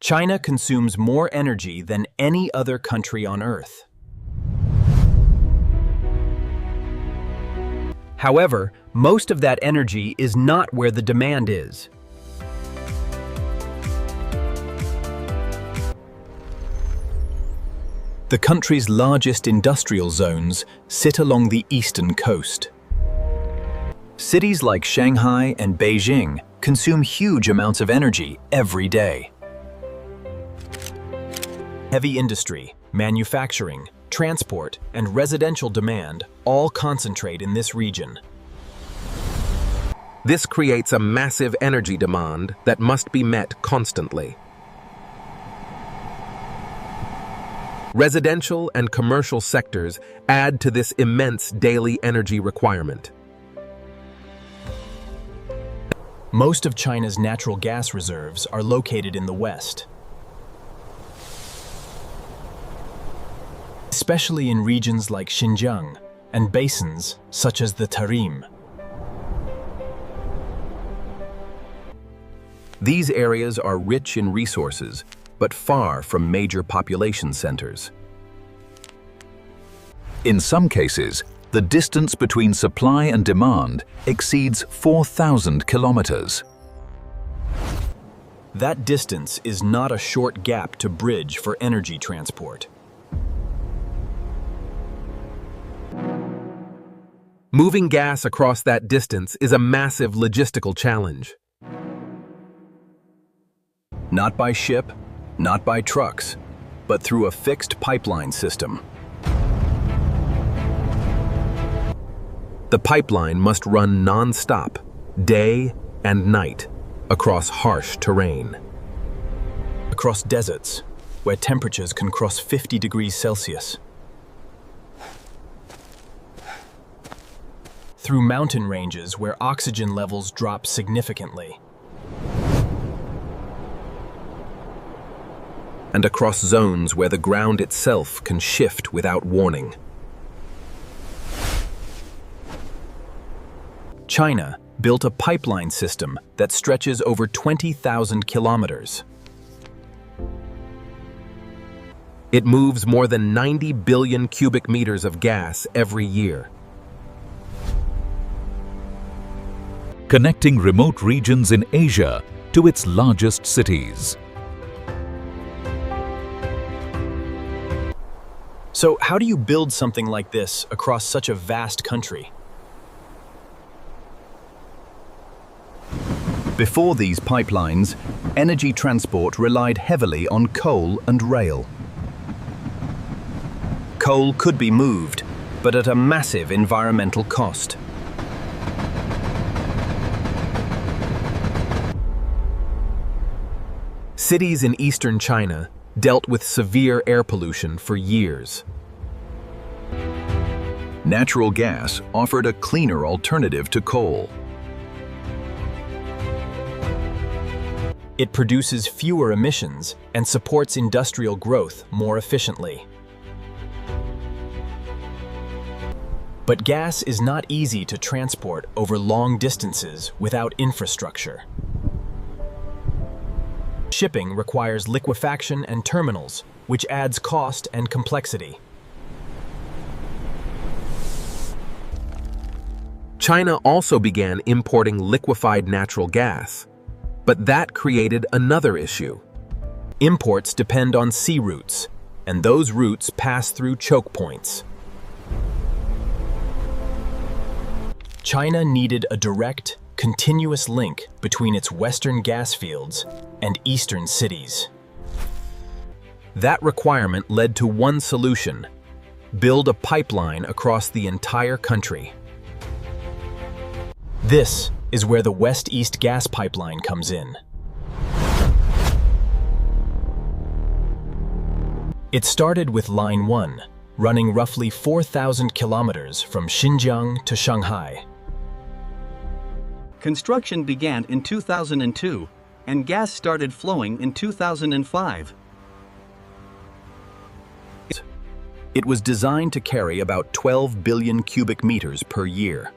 China consumes more energy than any other country on Earth. However, most of that energy is not where the demand is. The country's largest industrial zones sit along the eastern coast. Cities like Shanghai and Beijing consume huge amounts of energy every day. Heavy industry, manufacturing, transport, and residential demand all concentrate in this region. This creates a massive energy demand that must be met constantly. Residential and commercial sectors add to this immense daily energy requirement. Most of China's natural gas reserves are located in the west, especially in regions like Xinjiang and basins such as the Tarim. These areas are rich in resources, but far from major population centers. In some cases, the distance between supply and demand exceeds 4,000 kilometers. That distance is not a short gap to bridge for energy transport. Moving gas across that distance is a massive logistical challenge. Not by ship, not by trucks, but through a fixed pipeline system. The pipeline must run non-stop, day and night, across harsh terrain. Across deserts, where temperatures can cross 50 degrees Celsius. Through mountain ranges where oxygen levels drop significantly. And across zones where the ground itself can shift without warning. China built a pipeline system that stretches over 20,000 kilometers. It moves more than 90 billion cubic meters of gas every year. Connecting remote regions in Asia to its largest cities. So how do you build something like this across such a vast country? Before these pipelines, energy transport relied heavily on coal and rail. Coal could be moved, but at a massive environmental cost. Cities in eastern China dealt with severe air pollution for years. Natural gas offered a cleaner alternative to coal. It produces fewer emissions and supports industrial growth more efficiently. But gas is not easy to transport over long distances without infrastructure. Shipping requires liquefaction and terminals, which adds cost and complexity. China also began importing liquefied natural gas, but that created another issue. Imports depend on sea routes, and those routes pass through choke points. China needed a direct, continuous link between its western gas fields and eastern cities. That requirement led to one solution: build a pipeline across the entire country. This is where the West-East gas pipeline comes in. It started with Line 1, running roughly 4,000 kilometers from Xinjiang to Shanghai. Construction began in 2002, and gas started flowing in 2005. It was designed to carry about 12 billion cubic meters per year.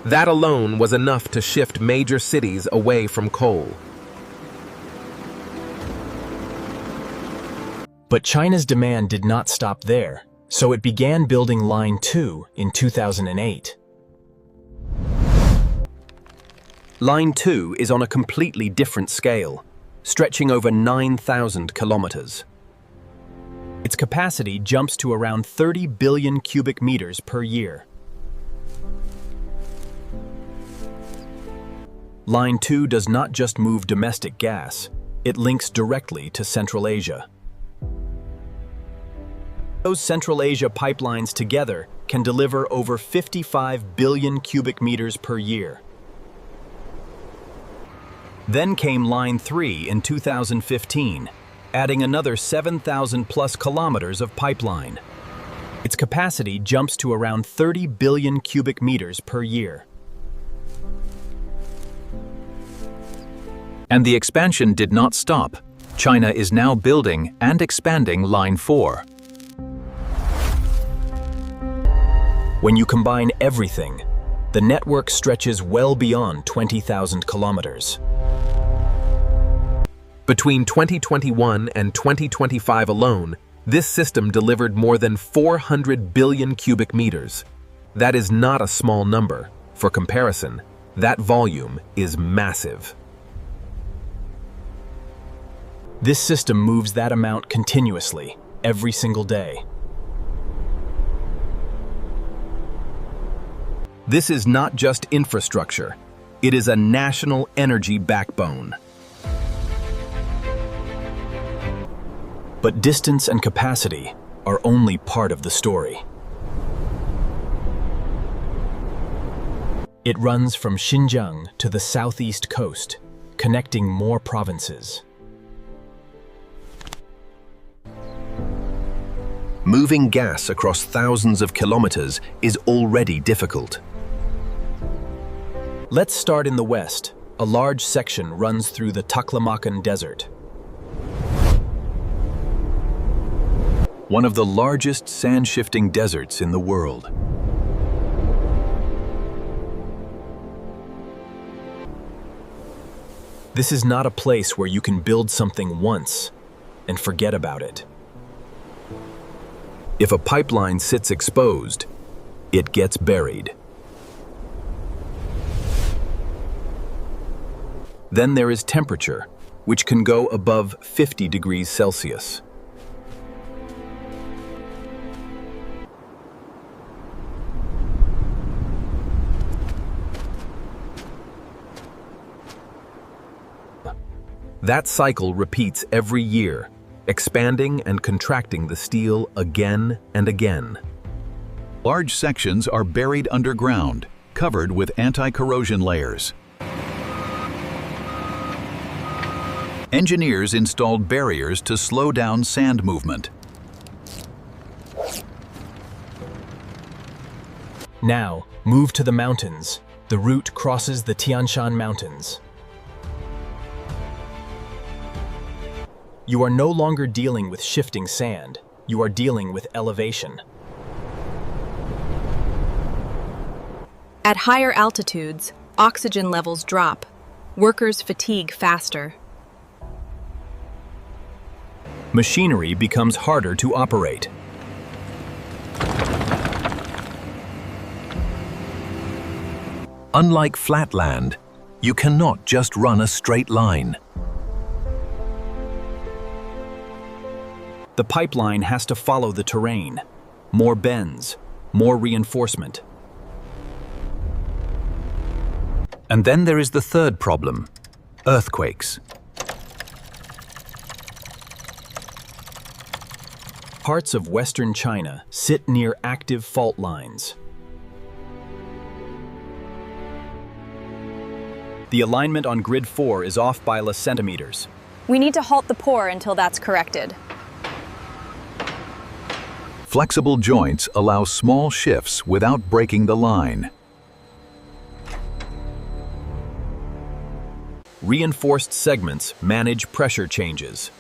That alone was enough to shift major cities away from coal. But China's demand did not stop there, so it began building Line 2 in 2008. Line 2 is on a completely different scale, stretching over 9,000 kilometers. Its capacity jumps to around 30 billion cubic meters per year. Line 2 does not just move domestic gas, it links directly to Central Asia. Those Central Asia pipelines together can deliver over 55 billion cubic meters per year. Then came Line 3 in 2015, adding another 7,000 plus kilometers of pipeline. Its capacity jumps to around 30 billion cubic meters per year. And the expansion did not stop. China is now building and expanding Line 4. When you combine everything, the network stretches well beyond 20,000 kilometers. Between 2021 and 2025 alone, this system delivered more than 400 billion cubic meters. That is not a small number. For comparison, that volume is massive. This system moves that amount continuously, every single day. This is not just infrastructure, it is a national energy backbone. But distance and capacity are only part of the story. It runs from Xinjiang to the southeast coast, connecting more provinces. Moving gas across thousands of kilometers is already difficult. Let's start in the west. A large section runs through the Taklamakan Desert. One of the largest sand-shifting deserts in the world. This is not a place where you can build something once and forget about it. If a pipeline sits exposed, it gets buried. Then there is temperature, which can go above 50 degrees Celsius. That cycle repeats every year, expanding and contracting the steel again and again. Large sections are buried underground, covered with anti-corrosion layers. Engineers installed barriers to slow down sand movement. Now, move to the mountains. The route crosses the Tian Shan Mountains. You are no longer dealing with shifting sand. You are dealing with elevation. At higher altitudes, oxygen levels drop. Workers fatigue faster. Machinery becomes harder to operate. Unlike flat land, you cannot just run a straight line. The pipeline has to follow the terrain. More bends, more reinforcement. And then there is the third problem: earthquakes. Parts of western China sit near active fault lines. The alignment on grid 4 is off by centimeters. We need to halt the pour until that's corrected. Flexible joints allow small shifts without breaking the line. Reinforced segments manage pressure changes.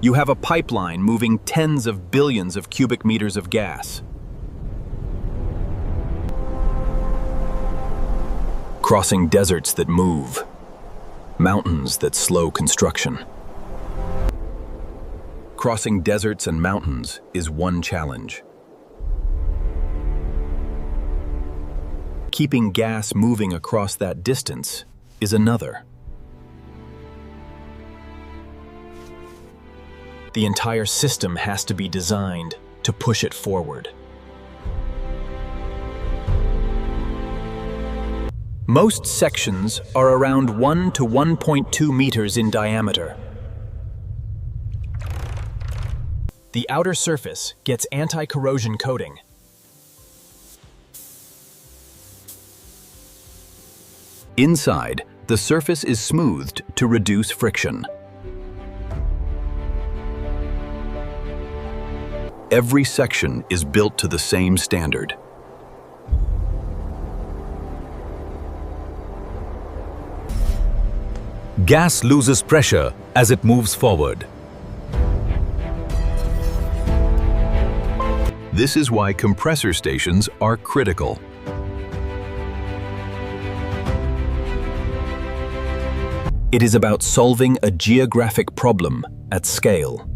You have a pipeline moving tens of billions of cubic meters of gas. Crossing deserts that move, mountains that slow construction. Crossing deserts and mountains is one challenge. Keeping gas moving across that distance is another. The entire system has to be designed to push it forward. Most sections are around 1 to 1.2 meters in diameter. The outer surface gets anti-corrosion coating. Inside, the surface is smoothed to reduce friction. Every section is built to the same standard. Gas loses pressure as it moves forward. This is why compressor stations are critical. It is about solving a geographic problem at scale.